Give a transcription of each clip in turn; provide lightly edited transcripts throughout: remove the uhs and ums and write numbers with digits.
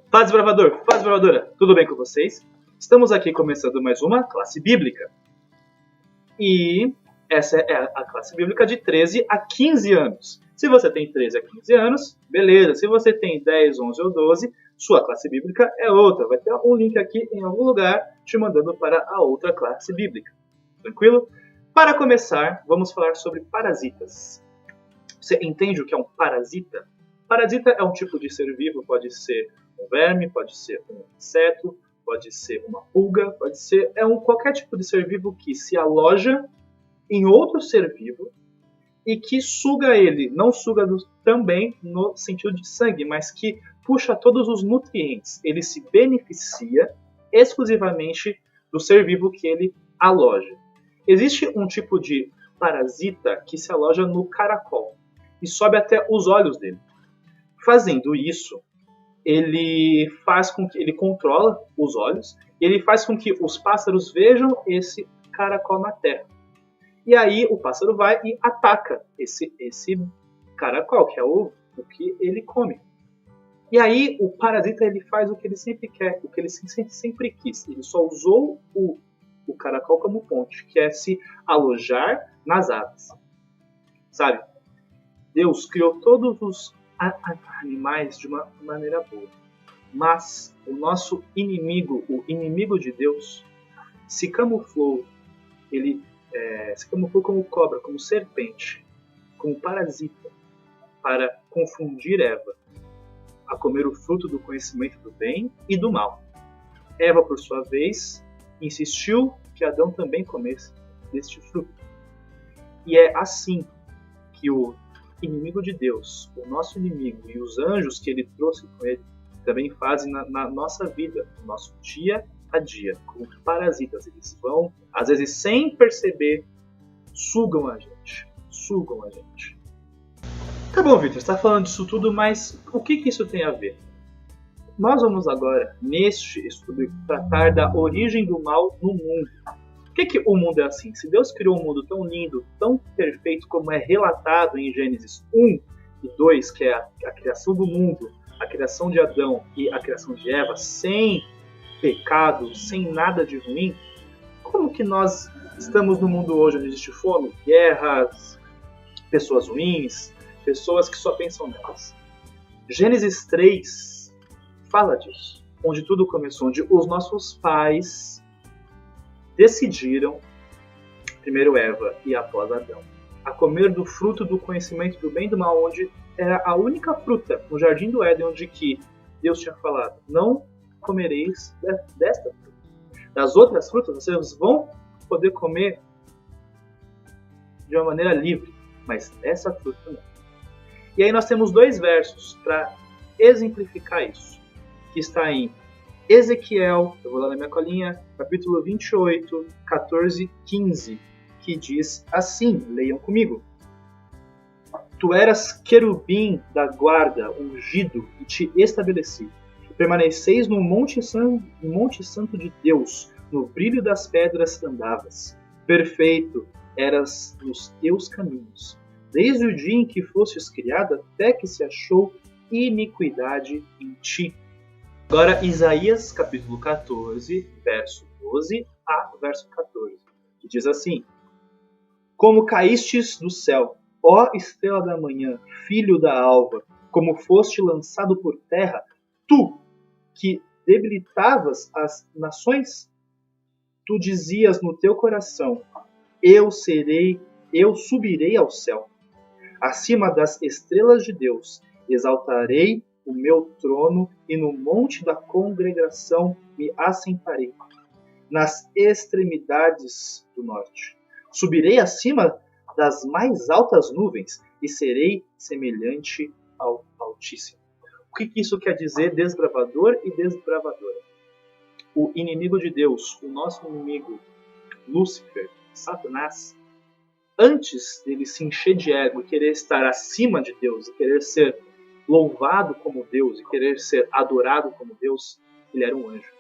Fala, desbravador! Fala, desbravadora! Tudo bem com vocês? Estamos aqui começando mais uma classe bíblica. E essa é a classe bíblica de 13 a 15 anos. Se você tem 13 a 15 anos, beleza. Se você tem 10, 11 ou 12, sua classe bíblica é outra. Vai ter um link aqui em algum lugar te mandando para a outra classe bíblica. Tranquilo? Para começar, vamos falar sobre parasitas. Você entende o que é um parasita? Parasita é um tipo de ser vivo, pode ser um verme, pode ser um inseto, pode ser uma pulga, pode ser qualquer tipo de ser vivo que se aloja em outro ser vivo e que suga ele, não suga também no sentido de sangue, mas que puxa todos os nutrientes. Ele se beneficia exclusivamente do ser vivo que ele aloja. Existe um tipo de parasita que se aloja no caracol e sobe até os olhos dele. Fazendo isso, ele faz com que ele controla os olhos e ele faz com que os pássaros vejam esse caracol na terra. E aí o pássaro vai e ataca esse caracol, que é o que ele come. E aí o parasita ele faz o que ele sempre quer, o que ele sempre quis. Ele só usou o caracol como ponte, que é se alojar nas aves. Sabe? Deus criou todos os animais de uma maneira boa. Mas o nosso inimigo, o inimigo de Deus, se camuflou. Ele se camuflou como cobra, como serpente, como parasita, para confundir Eva a comer o fruto do conhecimento do bem e do mal. Eva, por sua vez, insistiu que Adão também comesse deste fruto. E é assim que o inimigo de Deus, o nosso inimigo e os anjos que ele trouxe com ele, também fazem na nossa vida, no nosso dia a dia, como parasitas. Eles vão, às vezes sem perceber, sugam a gente. Tá bom, Victor, você está falando disso tudo, mas o que isso tem a ver? Nós vamos agora, neste estudo, tratar da origem do mal no mundo. Por que o mundo é assim? Se Deus criou um mundo tão lindo, tão perfeito como é relatado em Gênesis 1 e 2, que é a criação do mundo, a criação de Adão e a criação de Eva, sem pecado, sem nada de ruim, como que nós estamos no mundo hoje onde existe fome, guerras, pessoas ruins, pessoas que só pensam nelas? Gênesis 3 fala disso, onde tudo começou, onde os nossos pais decidiram, primeiro Eva e após Adão, a comer do fruto do conhecimento do bem e do mal, onde era a única fruta no jardim do Éden onde que Deus tinha falado: não comereis desta fruta. Das outras frutas vocês vão poder comer de uma maneira livre, mas essa fruta não. E aí nós temos dois versos para exemplificar isso, que está em Ezequiel, eu vou lá na minha colinha, capítulo 28, 14, 15, que diz assim, leiam comigo: Tu eras querubim da guarda, ungido, e te estabeleci. Permaneceis no monte santo de Deus, no brilho das pedras andavas. Perfeito eras nos teus caminhos, desde o dia em que fostes criado até que se achou iniquidade em ti. Agora, Isaías, capítulo 14, verso 12 a verso 14, que diz assim: Como caístes do céu, ó estrela da manhã, filho da alva, como foste lançado por terra, tu, que debilitavas as nações, tu dizias no teu coração: eu subirei ao céu. Acima das estrelas de Deus, exaltarei o meu trono e no monte da congregação me assentarei, nas extremidades do norte. Subirei acima das mais altas nuvens e serei semelhante ao Altíssimo. O que isso quer dizer, desbravador e desbravadora? O inimigo de Deus, o nosso inimigo, Lúcifer, Satanás, antes dele se encher de ego e querer estar acima de Deus, e querer ser louvado como Deus, e querer ser adorado como Deus, ele era um anjo,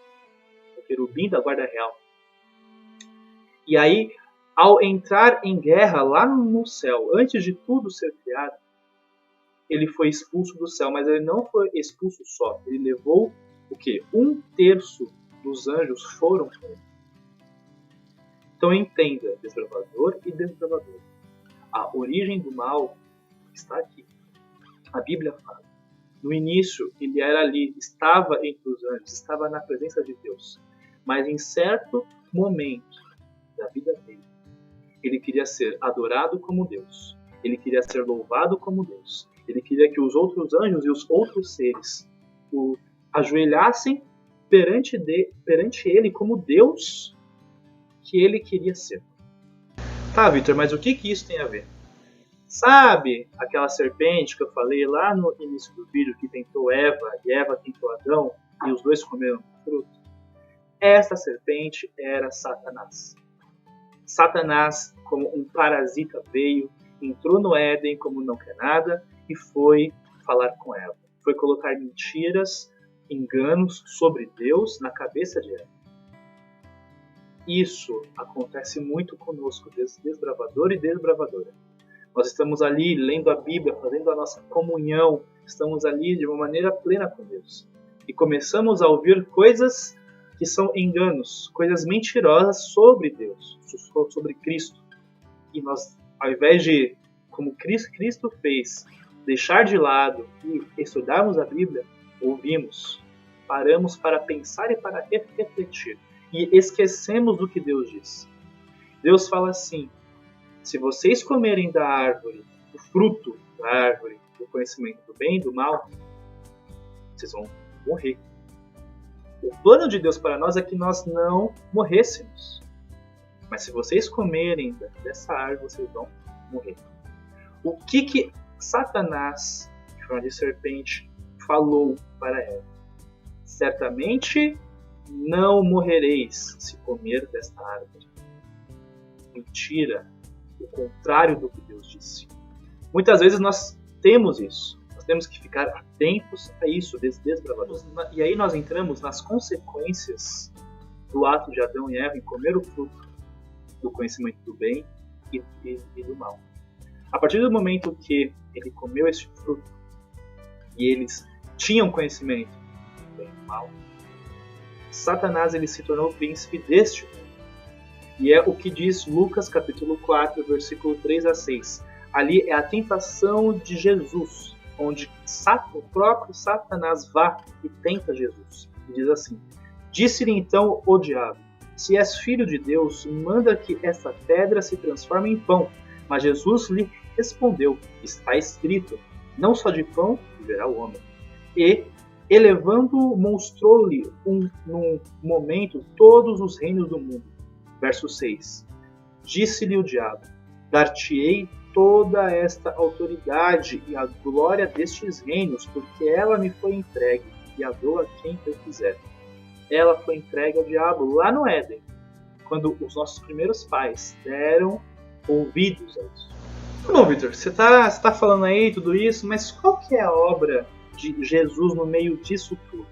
o querubim da guarda real. E aí, ao entrar em guerra lá no céu, antes de tudo ser criado, ele foi expulso do céu, mas ele não foi expulso só, ele levou o quê? 1/3 dos anjos foram com ele. Então entenda, desbravador e desbravador. A origem do mal está aqui. A Bíblia fala. No início, ele era ali, estava entre os anjos, estava na presença de Deus. Mas em certo momento da vida dele, ele queria ser adorado como Deus. Ele queria ser louvado como Deus. Ele queria que os outros anjos e os outros seres o ajoelhassem perante ele como Deus que ele queria ser. Tá, Victor, mas o que isso tem a ver? Sabe aquela serpente que eu falei lá no início do vídeo que tentou Eva e Eva tentou Adão e os dois comeram o fruto? Essa serpente era Satanás. Satanás, como um parasita, veio, entrou no Éden como não quer nada e foi falar com Eva. Foi colocar mentiras, enganos sobre Deus na cabeça de Eva. Isso acontece muito conosco, desbravador e desbravadora. Nós estamos ali lendo a Bíblia, fazendo a nossa comunhão, estamos ali de uma maneira plena com Deus. E começamos a ouvir coisas que são enganos, coisas mentirosas sobre Deus, sobre Cristo. E nós, ao invés de, como Cristo fez, deixar de lado e estudarmos a Bíblia, ouvimos, paramos para pensar e para refletir. E esquecemos do que Deus diz. Deus fala assim: se vocês comerem da árvore, do fruto da árvore, do conhecimento do bem e do mal, vocês vão morrer. O plano de Deus para nós é que nós não morrêssemos. Mas se vocês comerem dessa árvore, vocês vão morrer. O que Satanás, em forma de serpente, falou para Eva? Certamente não morrereis se comer desta árvore. Mentira. O contrário do que Deus disse. Muitas vezes nós temos isso. Nós temos que ficar atentos a isso, desbravadores. E aí nós entramos nas consequências do ato de Adão e Eva em comer o fruto do conhecimento do bem e do mal. A partir do momento que ele comeu esse fruto e eles tinham conhecimento do bem e do mal, Satanás ele se tornou príncipe deste mundo. E é o que diz Lucas capítulo 4, versículo 3 a 6. Ali é a tentação de Jesus, onde o próprio Satanás vai e tenta Jesus. E diz assim: disse-lhe então o diabo: se és filho de Deus, manda que essa pedra se transforme em pão. Mas Jesus lhe respondeu: está escrito, não só de pão viverá o homem. E, elevando, mostrou-lhe num momento todos os reinos do mundo. Verso 6. Disse-lhe o diabo: dar-te-ei toda esta autoridade e a glória destes reinos, porque ela me foi entregue, e a dou a quem eu quiser. Ela foi entregue ao diabo lá no Éden, quando os nossos primeiros pais deram ouvidos a isso. Bom, Victor, você tá falando aí tudo isso, mas qual que é a obra de Jesus no meio disso tudo?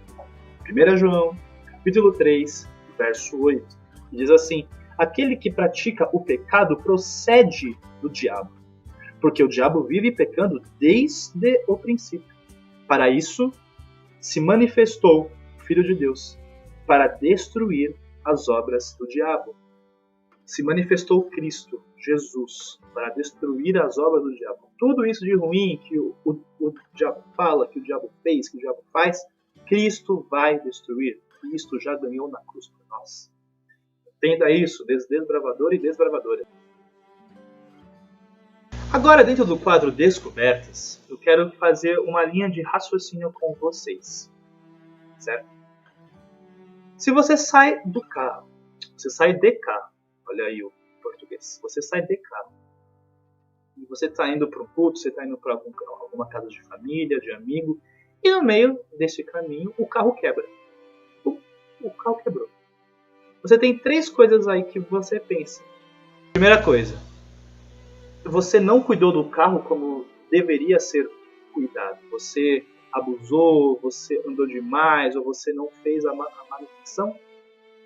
1 João, capítulo 3, verso 8, diz assim: aquele que pratica o pecado procede do diabo, porque o diabo vive pecando desde o princípio. Para isso se manifestou o Filho de Deus, para destruir as obras do diabo. Se manifestou Cristo, Jesus, para destruir as obras do diabo. Tudo isso de ruim que o diabo fala, que o diabo fez, que o diabo faz, Cristo vai destruir. Cristo já ganhou na cruz por nós. Entenda isso, desbravador e desbravadora. Agora, dentro do quadro Descobertas, eu quero fazer uma linha de raciocínio com vocês. Certo? Se você sai do carro, você sai de carro, olha aí o português, você sai de carro, e você está indo para um culto, você está indo para alguma casa de família, de amigo, e no meio desse caminho o carro quebra. O carro quebrou. Você tem 3 coisas aí que você pensa. Primeira coisa, você não cuidou do carro como deveria ser cuidado. Você abusou, você andou demais, ou você não fez a manutenção.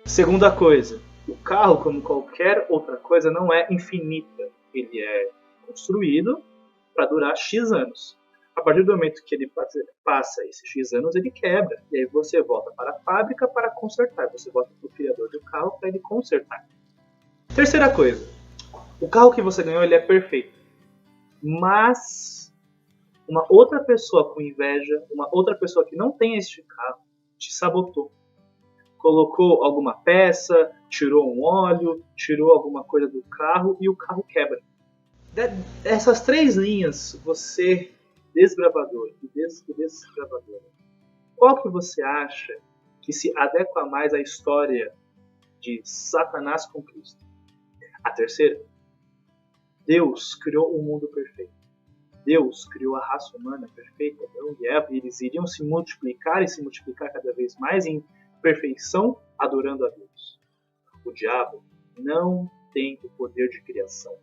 Segunda coisa, o carro, como qualquer outra coisa, não é infinita. Ele é construído para durar X anos. A partir do momento que ele passa esses X anos, ele quebra. E aí você volta para a fábrica para consertar. Você volta para o criador do carro para ele consertar. Terceira coisa. O carro que você ganhou ele é perfeito. Mas uma outra pessoa com inveja, uma outra pessoa que não tem este carro, te sabotou. Colocou alguma peça, tirou um óleo, tirou alguma coisa do carro e o carro quebra. Essas três linhas, você, desbravador e desbravadora, qual que você acha que se adequa mais à história de Satanás com Cristo? A terceira? Deus criou um mundo perfeito. Deus criou a raça humana perfeita, Adão e Eva, e eles iriam se multiplicar e se multiplicar cada vez mais em perfeição, adorando a Deus. O diabo não tem o poder de criação.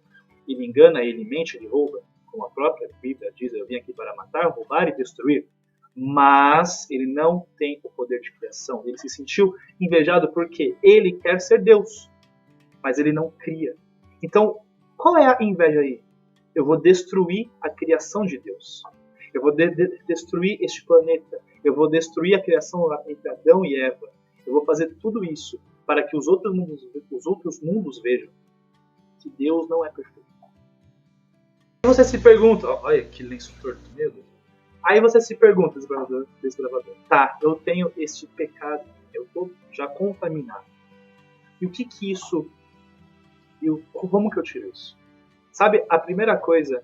Ele engana, ele mente, ele rouba, como a própria Bíblia diz, eu vim aqui para matar, roubar e destruir. Mas ele não tem o poder de criação. Ele se sentiu invejado porque ele quer ser Deus, mas ele não cria. Então, qual é a inveja aí? Eu vou destruir a criação de Deus. Eu vou destruir este planeta. Eu vou destruir a criação entre Adão e Eva. Eu vou fazer tudo isso para que os outros mundos vejam que Deus não é perfeito. Aí você se pergunta, olha que lenço torto, meu Deus. Aí você se pergunta, desbravador, tá, eu tenho este pecado, eu estou já contaminado. E o que isso, como que eu tiro isso? Sabe, a primeira coisa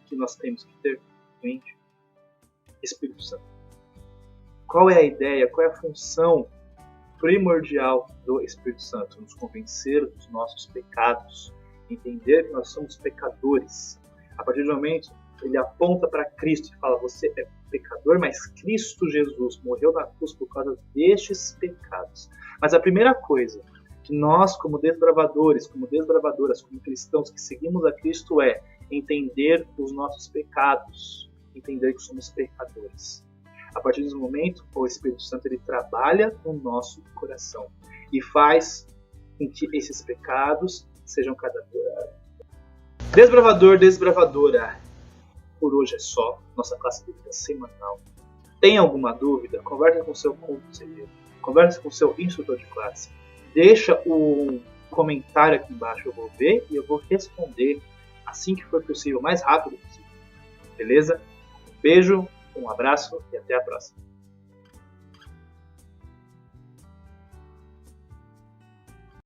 que nós temos que ter em mente, Espírito Santo. Qual é a ideia, qual é a função primordial do Espírito Santo? Nos convencer dos nossos pecados, entender que nós somos pecadores. A partir do momento, ele aponta para Cristo e fala, você é pecador, mas Cristo Jesus morreu na cruz por causa destes pecados. Mas a primeira coisa que nós, como desbravadores, como desbravadoras, como cristãos que seguimos a Cristo é entender os nossos pecados, entender que somos pecadores. A partir desse momento, o Espírito Santo ele trabalha no nosso coração e faz com que esses pecados sejam cada vez. Desbravador, desbravadora, por hoje é só. Nossa classe de vida semanal. Tem alguma dúvida? Converse com seu conselheiro, converse com seu instrutor de classe. Deixa um comentário aqui embaixo, eu vou ver e eu vou responder assim que for possível, o mais rápido possível. Beleza? Um beijo, um abraço e até a próxima.